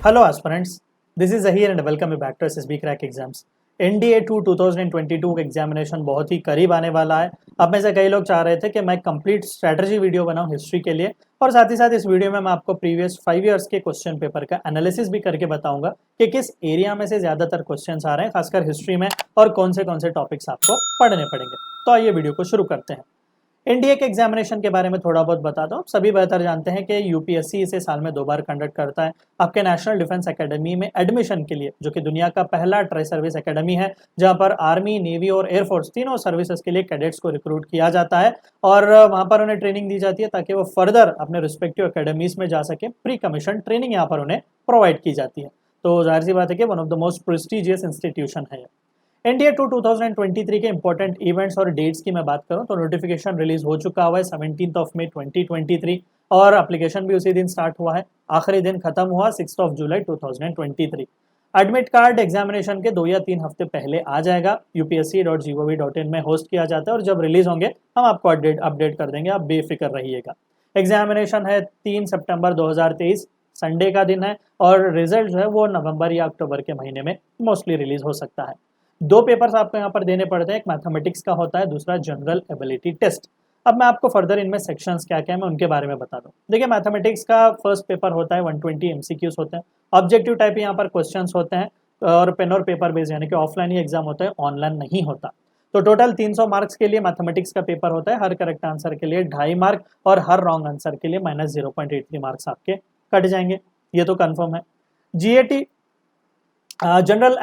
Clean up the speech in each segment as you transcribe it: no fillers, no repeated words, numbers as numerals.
Hello aspirants, this is Zahir and welcome you back to SSB Crack Exams. NDA 2 2022 का examination बहुत ही करीब आने वाला है। अब में से कई लोग चाह रहे थे कि मैं कंप्लीट स्ट्रैटेजी वीडियो बनाऊं हिस्ट्री के लिए और साथ ही साथ इस वीडियो में मैं आपको प्रीवियस 5 इयर्स के क्वेश्चन पेपर का एनालिसिस भी करके बताऊंगा कि किस एरिया में से ज़्यादातर क्वेश्चंस आ रहे हैं, खासकर हिस्ट्री में, और कौन से टॉपिक्स आपको पढ़ने पड़ेंगे। तो आइए वीडियो को शुरू करते हैं। एनडीए के एग्जामिनेशन के बारे में थोड़ा बहुत बता दो। सभी बेहतर जानते हैं कि यूपीएससी इसे साल में 2 बार कंडक्ट करता है आपके नेशनल डिफेंस एकेडमी में एडमिशन के लिए, जो कि दुनिया का पहला ट्राई सर्विस एकेडमी है जहां पर आर्मी, नेवी और एयरफोर्स तीनों सर्विसेज के लिए कैडेट्स को रिक्रूट किया जाता है और वहां पर उन्हें ट्रेनिंग दी जाती है ताकि वो फर्दर अपने रिस्पेक्टिव एकेडमीज में जा सके। प्री कमीशन ट्रेनिंग यहाँ पर उन्हें प्रोवाइड की जाती है। तो जाहिर सी बात है कि one of the most prestigious institution है। एनडीए 2 2023 के इंपॉर्टेंट इवेंट्स और डेट्स की मैं बात करूं तो नोटिफिकेशन रिलीज हो चुका हुआ है 17 मई 2023 और एप्लीकेशन भी उसी दिन स्टार्ट हुआ है। आखिरी दिन खत्म हुआ 6 जुलाई 2023। एडमिट कार्ड एग्जामिनेशन के 2 या 3 हफ्ते पहले आ जाएगा। upsc.gov.in में होस्ट किया जाता है और जब रिलीज होंगे हम आपको अपडेट कर देंगे, आप बेफिक्र रहिएगा। एग्जामिनेशन है 3 सितंबर 2023, संडे का दिन है और रिजल्ट जो है वो नवंबर या अक्टूबर के महीने में मोस्टली रिलीज हो सकता है। 2 पेपर्स आपको यहाँ पर देने पड़ते हैं, एक मैथमेटिक्स का होता है, दूसरा जनरल एबिलिटी टेस्ट। अब मैं आपको फर्दर इनमें सेक्शंस क्या क्या है मैं उनके बारे में बता दूं। देखिए, मैथमेटिक्स का फर्स्ट पेपर होता है 120 एमसीक्यूज होते हैं, ऑब्जेक्टिव टाइप यहाँ पर क्वेश्चंस होते हैं और पेन और पेपर बेस्ड यानी कि ऑफलाइन ही एग्जाम होता है, ऑनलाइन नहीं होता। तो टोटल 300 मार्क्स के लिए मैथमेटिक्स का पेपर होता है। हर करेक्ट आंसर के लिए 2.5 मार्क और हर रॉन्ग आंसर के लिए -0.83 मार्क्स आपके कट जाएंगे, ये तो कन्फर्म है। जीएटी जनरल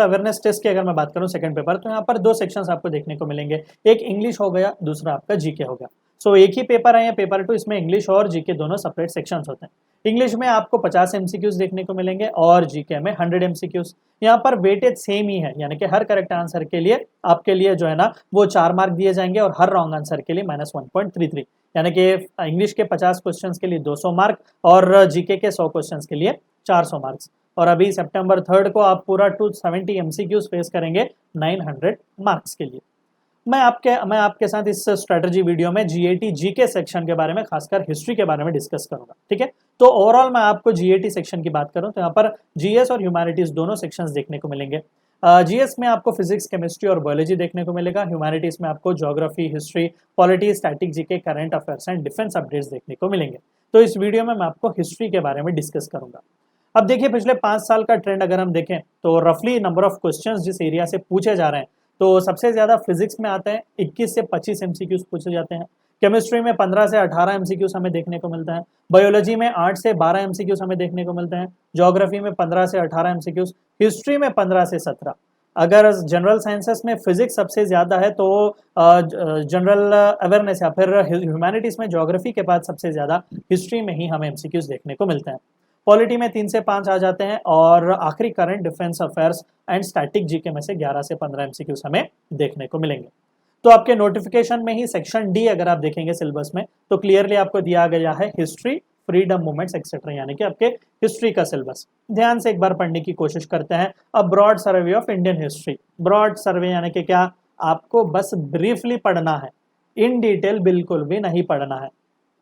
अवेयरनेस टेस्ट की अगर मैं बात करूं सेकंड पेपर, तो यहाँ पर 2 सेक्शंस आपको देखने को मिलेंगे, एक इंग्लिश हो गया, दूसरा आपका जीके हो गया। सो एक ही पेपर है, पेपर 2, इसमें इंग्लिश और जीके दोनों सेपरेट सेक्शंस होते हैं। इंग्लिश में आपको 50 एमसीक्यूज देखने को मिलेंगे और जीके में 100 एमसीक्यूज। यहाँ पर वेटेज सेम ही है, यानी कि हर करेक्ट आंसर के लिए आपके लिए जो है ना वो 4 मार्क दिए जाएंगे और हर रॉन्ग आंसर के लिए -1.33, यानी कि इंग्लिश के 50 क्वेश्चन के लिए 200 मार्क और जीके के 100 क्वेश्चन के लिए 400 मार्क्स। और अभी सितंबर 3 को आप पूरा 270 एमसीक्यूज फेस करेंगे 900 मार्क्स के लिए। मैं आपके साथ इस स्ट्रेटजी वीडियो में जीएटी जीके सेक्शन के बारे में, खासकर हिस्ट्री के बारे में डिस्कस करूंगा, ठीक है। तो ओवरऑल मैं आपको जीएटी सेक्शन की बात करूं तो यहाँ पर जीएस और ह्यूमैनिटीज दोनों सेक्शंस देखने को मिलेंगे। जीएस में आपको फिजिक्स, केमिस्ट्री और बायोलॉजी देखने को मिलेगा। ह्यूमैनिटीज में आपको geography, history, polity, static GK, current affairs and defence updates देखने को मिलेंगे। तो इस वीडियो में मैं आपको हिस्ट्री के बारे में डिस्कस करूंगा। अब देखिए, पिछले 5 साल का ट्रेंड अगर हम देखें तो रफली नंबर ऑफ क्वेश्चंस जिस एरिया से पूछे जा रहे हैं, तो सबसे ज्यादा फिजिक्स में आते हैं, 21 से 25 एमसीक्यूज पूछे जाते हैं। केमिस्ट्री में 15 से 18 एमसीक्यूज हमें देखने को मिलता है। बायोलॉजी में 8 से 12 एमसीक्यूज हमें देखने को मिलते हैं। ज्योग्राफी में 15 से 18 एमसीक्यूज, हिस्ट्री में 15 से 17। अगर जनरल साइंसेस में फिजिक्स सबसे ज्यादा है तो जनरल अवेयरनेस या फिर ह्यूमैनिटीज में ज्योग्राफी के बाद सबसे ज्यादा हिस्ट्री में ही हमें एमसीक्यूज देखने को मिलते हैं। पॉलिटी में 3 से 5 आ जाते हैं और आखिरी current, defence affairs and static GK में से 11 से 15 एमसीक्यूज हमें देखने को मिलेंगे। तो आपके नोटिफिकेशन में ही सेक्शन डी अगर आप देखेंगे सिलेबस में तो क्लियरली आपको दिया गया है हिस्ट्री, फ्रीडम मूवमेंट्स एक्सेट्रा, यानी कि आपके हिस्ट्री का सिलेबस। ध्यान से एक बार पढ़ने की कोशिश करते हैं। अब broad survey of Indian history. Broad survey यानी कि क्या, आपको बस ब्रीफली पढ़ना है, इन डिटेल बिल्कुल भी नहीं पढ़ना है।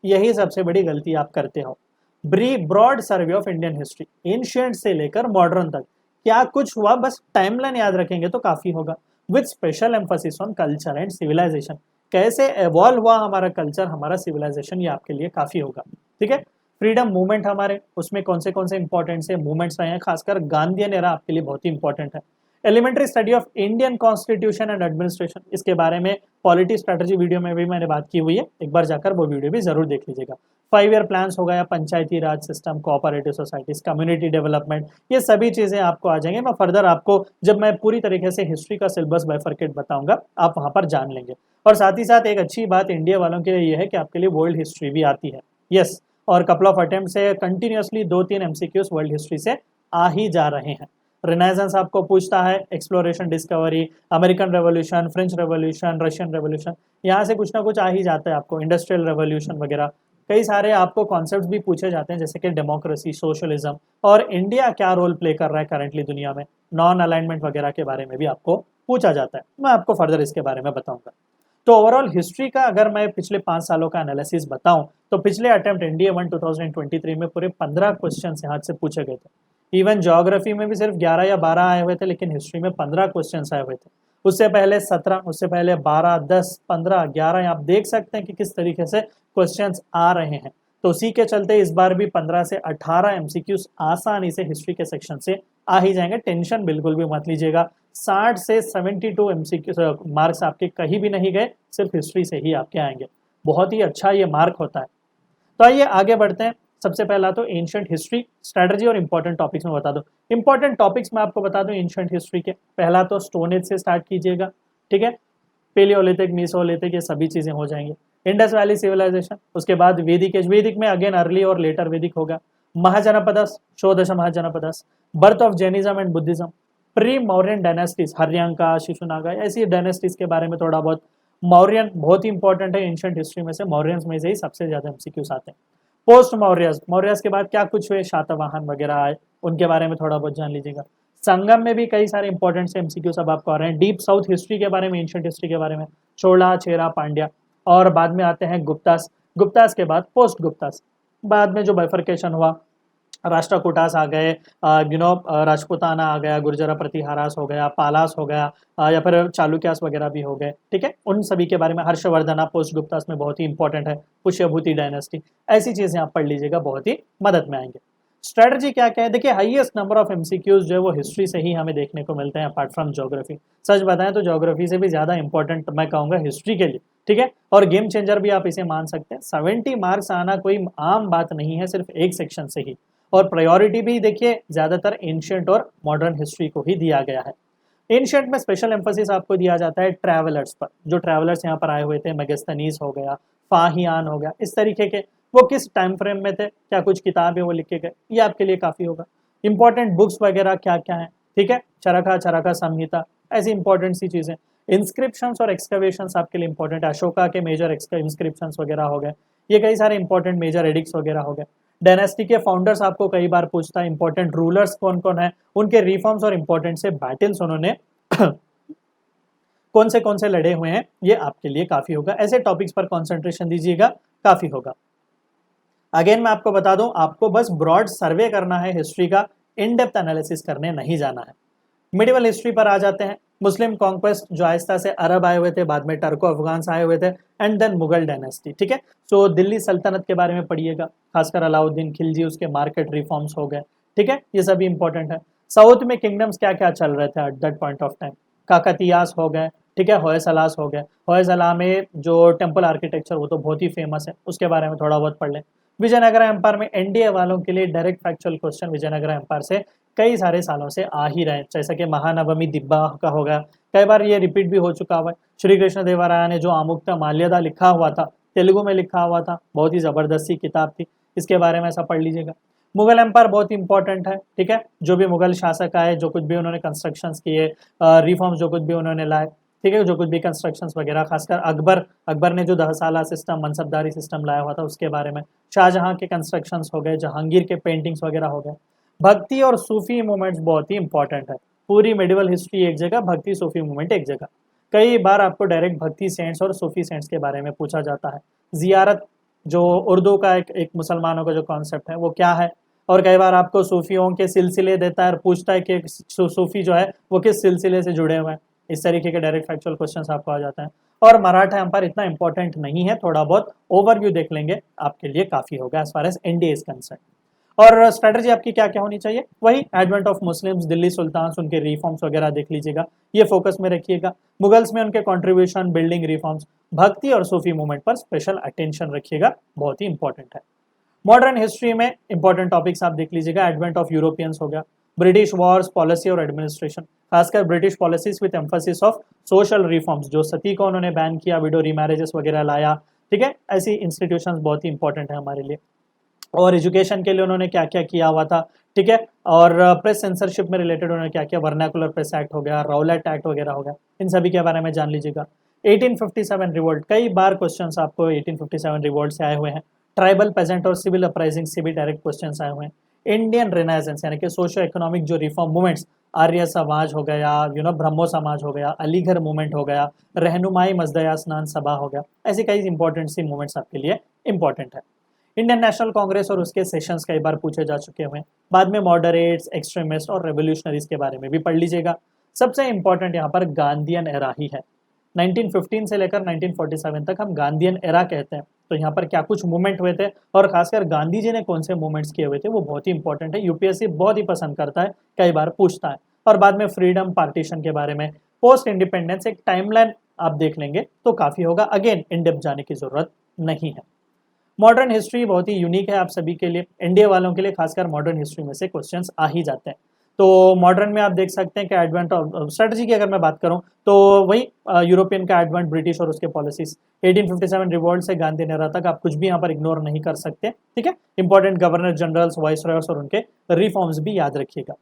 यही सबसे बड़ी गलती आप करते हो। Broad survey of Indian history, ancient से लेकर मॉडर्न तक क्या कुछ हुआ, बस टाइमलाइन याद रखेंगे तो काफी होगा। With special emphasis on culture and civilization, कैसे एवॉल्व हुआ हमारा कल्चर, हमारा सिविलाइजेशन, ये आपके लिए काफी होगा, ठीक है। फ्रीडम मूवमेंट हमारे, उसमें कौन से इंपॉर्टेंट से मूवमेंट्स रहे हैं, खासकर गांधीयन एरा आपके लिए बहुत ही इंपॉर्टेंट है। Elementary study of Indian constitution and administration, इसके बारे में पॉलिटी स्ट्रेटजी वीडियो में भी मैंने बात की हुई है, एक बार जाकर वो वीडियो भी जरूर देख लीजिएगा। 5 ईयर प्लान्स हो गया, Panchayati Raj system, cooperative societies, community development, ये सभी चीजें आपको आ जाएंगे। मैं फर्दर आपको जब मैं पूरी तरीके से हिस्ट्री का सिलेबस बाइफरकेट बताऊंगा, आप वहां पर जान लेंगे। और साथ ही साथ एक अच्छी बात इंडिया वालों के लिए यह है कि आपके लिए वर्ल्ड हिस्ट्री भी आती है, यस। और कपल ऑफ अटेम्प्ट से कंटिन्यूसली 2-3 एमसीक्यूज वर्ल्ड हिस्ट्री से आ ही जा रहे हैं। रिनाइजेंस आपको पूछता है, exploration, discovery, American revolution, French revolution, Russian revolution, यहाँ से कुछ ना कुछ आ ही जाता है आपको। इंडस्ट्रियल रेवोल्यूशन वगैरह कई सारे आपको कॉन्सेप्ट भी पूछे जाते हैं, जैसे कि डेमोक्रेसी, सोशलिज्म और इंडिया क्या रोल प्ले कर रहा है करंटली दुनिया में, नॉन अलाइनमेंट वगैरह के बारे में भी आपको पूछा जाता है। मैं आपको फर्दर इसके बारे में बताऊंगा। तो ओवरऑल हिस्ट्री का अगर मैं पिछले 5 सालों का एनालिसिस बताऊं तो पिछले अटेम्प्ट एनडीए 1 2023 में पूरे 15 क्वेश्चन यहाँ से पूछे गए थे। इवन ज्योग्राफी में भी सिर्फ 11 या 12 आए हुए थे, लेकिन हिस्ट्री में 15 क्वेश्चन आए हुए थे। उससे पहले 17, उससे पहले 12, 10, 15, 11, आप देख सकते हैं कि किस तरीके से क्वेश्चंस आ रहे हैं। तो उसी के चलते इस बार भी 15 से 18 एमसीक्यूज आसानी से हिस्ट्री के सेक्शन से आ ही जाएंगे। टेंशन बिल्कुल भी मत लीजिएगा। 60 से 72 एमसीक्यू मार्क्स आपके कहीं भी नहीं गए, सिर्फ हिस्ट्री से ही आपके आएंगे। बहुत ही अच्छा ये मार्क होता है। तो आइए आगे बढ़ते हैं। सबसे पहला तो एंशिएंट हिस्ट्री, स्ट्रेटजी और इंपॉर्टेंट टॉपिक्स में बता दो। इंपॉर्टेंट टॉपिक्स में आपको बता दूं एंशिएंट हिस्ट्री के, पहला तो स्टोन एज से स्टार्ट कीजिएगा, ठीक है। पेलियोलिथिक, मीसोलिथिक, ये सभी चीजें हो जाएंगी। इंडस वैली सिविलाइजेशन, उसके बाद वैदिक एज, वैदिक में अगेन अर्ली और लेटर वैदिक होगा। महाजनपदस, षोडश mahajanapadas, birth of Jainism and Buddhism, pre Mauryan dynasties, Haryanka, Shishunaga, ऐसी डायनेस्टीज के बारे में थोड़ा बहुत। मौर्यन बहुत ही इंपॉर्टेंट है एंशिएंट हिस्ट्री में से, मौर्यंस में से ही सबसे ज्यादा एमसीक्यूज आते हैं। पोस्ट मौर्यस, मौर्यस के बाद क्या कुछ हुए, शातवाहन वगैरह आए, उनके बारे में थोड़ा बहुत जान लीजिएगा। संगम में भी कई सारे इंपॉर्टेंट से एमसीक्यू सब आपको आ रहे हैं। डीप साउथ हिस्ट्री के बारे में, एंशिएंट हिस्ट्री के बारे में, चोला, चेरा, पांड्या, और बाद में आते हैं गुप्तास। गुप्तास के बाद पोस्ट गुप्तास, बाद में जो बाइफर्केशन हुआ, राष्ट्रकूटास आ गए, राजपूताना आ गया, गुर्जरा प्रतिहारास हो गया, पालास हो गया, या फिर चालुक्यास वगैरह भी हो गए, ठीक है। उन सभी के बारे में, हर्षवर्धना पोस्ट गुप्तास में बहुत ही इंपॉर्टेंट है, पुष्यभूति डायनेस्टी, ऐसी चीजें आप पढ़ लीजिएगा, बहुत ही मदद में आएंगे। स्ट्रेटजी क्या क्या है, देखिए हाईएस्ट नंबर ऑफ एमसीक्यूज जो है वो हिस्ट्री से ही हमें देखने को मिलते हैं अपार्ट फ्रॉम ज्योग्राफी। सच बताएं तो ज्योग्राफी से भी ज्यादा इंपॉर्टेंट मैं कहूंगा हिस्ट्री के लिए, ठीक है। और गेम चेंजर भी आप इसे मान सकते हैं। 70 मार्क्स आना कोई आम बात नहीं है, सिर्फ एक सेक्शन से ही। और प्रायोरिटी भी देखिए ज्यादातर एंशिएंट और मॉडर्न हिस्ट्री को ही दिया गया है। एंशिएंट में स्पेशल एम्फोसिस आपको दिया जाता है ट्रैवलर्स पर, जो ट्रैवलर्स यहाँ पर आए हुए थे, मेगस्थनीज हो गया, फाहियान हो गया, इस तरीके के, वो किस टाइम फ्रेम में थे, क्या कुछ किताब है वो लिख के गए, ये आपके लिए काफी होगा। इंपॉर्टेंट बुक्स वगैरह क्या क्या है, ठीक है, चरखा, चरखा संहिता, ऐसी इंपॉर्टेंट सी चीजें। इंस्क्रिप्शंस और एक्सकवेशंस आपके लिए इंपॉर्टेंट है। अशोका के मेजर इंस्क्रिप्शंस वगैरह हो गए, ये कई सारे इंपॉर्टेंट मेजर एडिक्ट्स वगैरह हो गए। डायनेस्टी के फाउंडर्स आपको कई बार पूछता है, इंपॉर्टेंट रूलर्स कौन कौन है, उनके रिफॉर्म्स और इंपॉर्टेंट से बैटल्स उन्होंने कौन से लड़े हुए हैं, ये आपके लिए काफी होगा। ऐसे टॉपिक्स पर कंसंट्रेशन दीजिएगा, काफी होगा। अगेन मैं आपको बता दूं, आपको बस ब्रॉड सर्वे करना है हिस्ट्री का, इन डेप्थ एनालिसिस करने नहीं जाना है। मिडिवल हिस्ट्री पर आ जाते हैं। मुस्लिम कॉन्क्वेस्ट, जो आहिस्ता से अरब आए हुए थे, बाद में टर्को अफगान्स आए हुए थे, एंड देन मुगल डायनेस्टी, ठीक है। सो दिल्ली सल्तनत के बारे में पढ़िएगा, खासकर अलाउद्दीन खिलजी, उसके मार्केट रिफॉर्म्स हो गए, ठीक है, ये सभी इंपॉर्टेंट है। साउथ में किंगडम्स क्या क्या चल रहे थे at that point of time, Kakatiyas हो गए, ठीक है, होयसलास हो गए। होयसला में जो टेम्पल आर्किटेक्चर वो तो बहुत ही फेमस है, उसके बारे में थोड़ा बहुत पढ़ लें। विजयनगर एम्पायर में एनडीए वालों के लिए direct factual question Vijayanagar empire से कई सारे सालों से आ ही रहे हैं, जैसे कि महानवमी दिब्बा का होगा, कई बार ये रिपीट भी हो चुका हुआ है। श्री कृष्ण देवराया ने जो आमुक्ता माल्यदा लिखा हुआ था, तेलुगु में लिखा हुआ था, बहुत ही जबरदस्त सी किताब थी, इसके बारे में ऐसा पढ़ लीजिएगा। मुगल एम्पायर बहुत इंपॉर्टेंट है, ठीक है, जो भी मुगल शासक आए, जो कुछ भी उन्होंने कंस्ट्रक्शंस किए, रिफॉर्म्स जो कुछ भी उन्होंने लाए, ठीक है, जो कुछ भी कंस्ट्रक्शंस वगैरह, खासकर अकबर ने जो 10 साला सिस्टम, मनसबदारी सिस्टम लाया हुआ था, उसके बारे में। शाहजहां के कंस्ट्रक्शंस हो गए, जहांगीर के पेंटिंग्स वगैरह हो गए। भक्ति और सूफी मूवमेंट्स बहुत ही इंपॉर्टेंट है। पूरी मेडिवल हिस्ट्री एक जगह, भक्ति सूफी मूवमेंट एक जगह। कई बार आपको डायरेक्ट भक्ति सेंट्स और सूफी सेंट्स के बारे में पूछा जाता है। जियारत, जो उर्दू का एक मुसलमानों का जो कॉन्सेप्ट है, वो क्या है, और कई बार आपको सूफियों के सिलसिले देता है और पूछता है कि सूफी जो है वो किस सिलसिले से जुड़े हुए हैं। इस तरीके के डायरेक्ट फैक्चुअल क्वेश्चंस आपको आ जाते हैं। और मराठा एम्पायर इतना इंपॉर्टेंट नहीं है, थोड़ा बहुत ओवरव्यू देख लेंगे, आपके लिए काफी होगा as far as NDA is concern. और स्ट्रेटजी आपकी क्या क्या होनी चाहिए, वही advent of Muslims, Delhi sultans, उनके रिफॉर्म्स वगैरह देख लीजिएगा, ये फोकस में रखिएगा। मुगल्स में उनके कंट्रीब्यूशन, बिल्डिंग रिफॉर्म्स, भक्ति और सूफी मूवमेंट पर स्पेशल अटेंशन रखिएगा, बहुत ही इंपॉर्टेंट है। मॉडर्न हिस्ट्री में इंपॉर्टेंट टॉपिक्स आप देख लीजिएगा, एडवेंट ऑफ यूरोपियंस हो गया, ब्रिटिश वॉर्स, पॉलिसी और एडमिनिस्ट्रेशन, खासकर British policies with emphasis of social reforms, जो सती को उन्होंने बैन किया, विडो रीमैरेजेस वगैरह लाया, ठीक है, ऐसी इंस्टीट्यूशंस बहुत ही इंपॉर्टेंट है हमारे लिए। और एजुकेशन के लिए उन्होंने क्या क्या किया हुआ था, ठीक है, और प्रेस सेंसरशिप में रिलेटेड उन्होंने क्या किया, वर्नाकुलर प्रेस एक्ट हो गया, राउलेट एक्ट वगैरह हो गया, इन सभी के बारे में जान लीजिएगा। 1857 रिवोल्ट, कई बार क्वेश्चंस आपको 1857 रिवोल्ट से आए हुए हैं। ट्राइबल पेजेंट और सिविल अपराइजिंग से भी डायरेक्ट क्वेश्चंस आए हुए हैं। इंडियन रेनेसेंस, यानी कि सोशो इकोनॉमिक जो रिफॉर्म मूवमेंट्स आर्य समाज हो गया, ब्रह्मो समाज हो गया, अलीगढ़ मूवमेंट हो गया, रहनुमाई मजदया स्नान सभा हो गया। ऐसी कई इंपॉर्टेंट सी मूवमेंट्स आपके लिए इंपॉर्टेंट है। इंडियन नेशनल कांग्रेस और उसके सेशंस कई बार पूछे जा चुके हुए हैं। बाद में मॉडरेट्स, एक्सट्रीमिस्ट और रेवोल्यूशनरीज के बारे में भी पढ़ लीजिएगा। सबसे इंपॉर्टेंट यहाँ पर गांधीयन एरा ही है। 1915 से लेकर 1947 तक हम गांधीयन एरा कहते हैं। तो यहाँ पर क्या कुछ मूवमेंट हुए थे और खासकर गांधी जी ने कौन से मूवमेंट्स किए हुए थे वो बहुत ही इंपॉर्टेंट है। यूपीएससी बहुत ही पसंद करता है, कई बार पूछता है। और बाद में फ्रीडम पार्टीशन के बारे में, पोस्ट इंडिपेंडेंस, एक टाइमलाइन आप देख लेंगे तो काफी होगा। अगेन इन डेप्थ जाने की जरूरत नहीं है। मॉडर्न हिस्ट्री बहुत ही यूनिक है आप सभी के लिए, इंडिया वालों के लिए खासकर मॉडर्न हिस्ट्री में से क्वेश्चंस आ ही जाते हैं। तो मॉडर्न में आप देख सकते हैं कि एडवेंट ऑफ स्ट्रेटजी की अगर मैं बात करूं तो वही यूरोपियन का एडवेंट, ब्रिटिश और उसके पॉलिसीज, 1857 रिवॉल्ट से गांधी नेरा तक आप कुछ भी यहाँ पर इग्नोर नहीं कर सकते। ठीक है, इंपॉर्टेंट गवर्नर जनरल्स, वाइसरॉयर्स और उनके रिफॉर्म्स भी याद रखिएगा।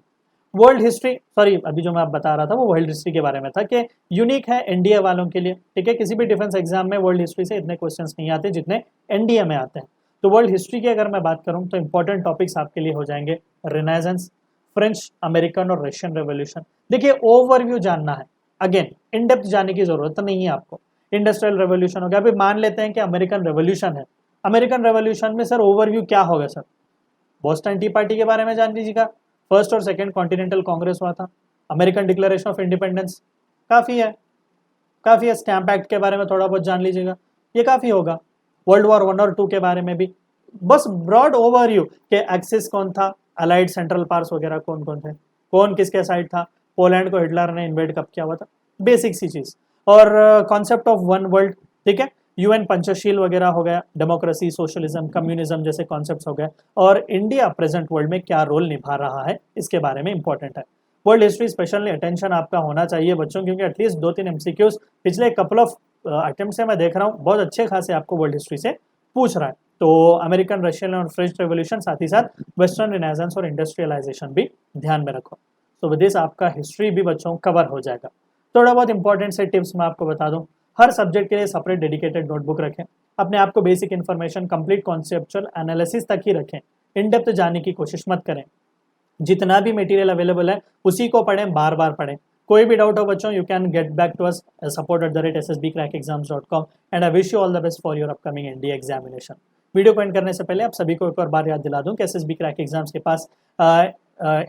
वर्ल्ड हिस्ट्री, सॉरी अभी जो मैं आप बता रहा था वो वर्ल्ड हिस्ट्री के बारे में था कि यूनिक है एनडीए वालों के लिए। ठीक है, किसी भी डिफेंस एग्जाम में वर्ल्ड हिस्ट्री से इतने क्वेश्चंस नहीं आते जितने एनडीए में आते हैं। तो वर्ल्ड हिस्ट्री की अगर मैं बात करूं तो इंपॉर्टेंट टॉपिक्स आपके लिए हो जाएंगे रिनेसेंस, फ्रेंच, अमेरिकन और रशियन रेवोल्यूशन। देखिए ओवरव्यू जानना है, अगेन इन डेप्थ जाने की जरूरत नहीं है आपको। इंडस्ट्रियल रेवोल्यूशन हो गया, अभी मान लेते हैं कि अमेरिकन रेवोल्यूशन है। अमेरिकन रेवोल्यूशन में सर ओवरव्यू क्या होगा सर? बोस्टन टी पार्टी के बारे में जान लीजिएगा, फर्स्ट और सेकंड कॉन्टिनेंटल कांग्रेस हुआ था, अमेरिकन डिक्लेरेशन ऑफ इंडिपेंडेंस, काफी है। स्टैम्प एक्ट के बारे में थोड़ा बहुत जान लीजिएगा, ये काफी होगा। वर्ल्ड वॉर 1 और 2 के बारे में भी बस ब्रॉड ओवरव्यू के एक्सिस कौन था, अलाइड सेंट्रल पावर्स वगैरह कौन कौन थे, कौन किसके साइड था, पोलैंड को हिटलर ने इन्वेड कब किया हुआ था, बेसिक सी चीज। और कॉन्सेप्ट ऑफ वन वर्ल्ड, ठीक है, यूएन पंचशील वगैरह हो गया, डेमोक्रेसी, सोशलिज्म, कम्युनिज्म जैसे कॉन्सेप्ट्स हो गए, और इंडिया प्रेजेंट वर्ल्ड में क्या रोल निभा रहा है इसके बारे में इंपॉर्टेंट है। वर्ल्ड हिस्ट्री स्पेशली अटेंशन आपका होना चाहिए बच्चों, क्योंकि एटलीस्ट 2-3 एमसीक्यूज पिछले कपल ऑफ अटेम्प्ट से मैं देख रहा हूँ बहुत अच्छे खासे आपको वर्ल्ड हिस्ट्री से पूछ रहा है। तो अमेरिकन, रशियन और फ्रेंच रेवोल्यूशन, साथ ही साथ वेस्टर्न रिनेसेंस और इंडस्ट्रियलाइजेशन भी ध्यान में रखो। तो विद दिस आपका हिस्ट्री भी बच्चों कवर हो जाएगा। थोड़ा बहुत इंपॉर्टेंट से टिप्स मैं आपको बता दूं, हर सब्जेक्ट के लिए सेपरेट डेडिकेटेड नोटबुक रखें, अपने आप को basic information, complete conceptual analysis तक ही रखें, इन डेप्थ जाने की कोशिश मत करें। जितना भी मटेरियल अवेलेबल है उसी को पढ़ें, बार बार पढ़ें। कोई भी डाउट हो बच्चों, you can get back to us support@ssbcrackexams.com and I wish you all the best for your upcoming NDA examination. Video को एंड करने से पहले आप सभी को एक और बार याद दिला दूं कि एसएसबी क्रैक एग्जाम्स के पास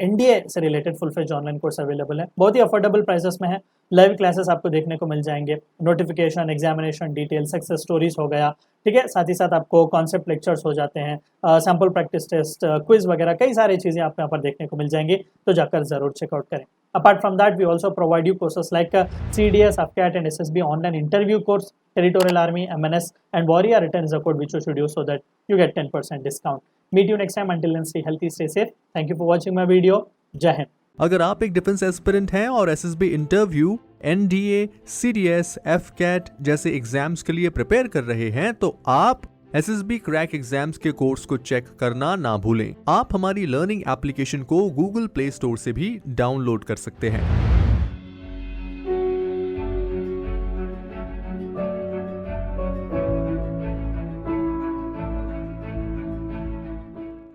एनडीए से related full fledge online course available है, बहुत ही अफोर्डेबल प्राइसेस में है। लाइव क्लासेस आपको देखने को मिल जाएंगे, notification, examination detail, success stories हो गया, ठीक है, साथ ही साथ आपको कॉन्सेप्ट लेक्चर्स हो जाते हैं, सैम्पल प्रैक्टिस टेस्ट, क्विज वगैरह कई सारी चीज़ें आपको यहाँ पर देखने को मिल जाएंगी, तो जाकर जरूर चेकआउट करें। Apart from that, we also provide you courses like CDS, AFCAT and SSB online interview course, Territorial Army, MNS and Warrior Return is a code which you should use so that you get 10% discount. Meet you next time. Until then, stay healthy, stay safe. Thank you for watching my video. जय हिंद। अगर आप एक defence aspirant हैं और SSB interview, NDA, CDS, AFCAT जैसे exams के लिए prepare कर रहे हैं तो आप एसएसबी क्रैक एग्जाम्स के कोर्स को चेक करना ना भूलें। आप हमारी लर्निंग एप्लीकेशन को गूगल प्ले स्टोर से भी डाउनलोड कर सकते हैं।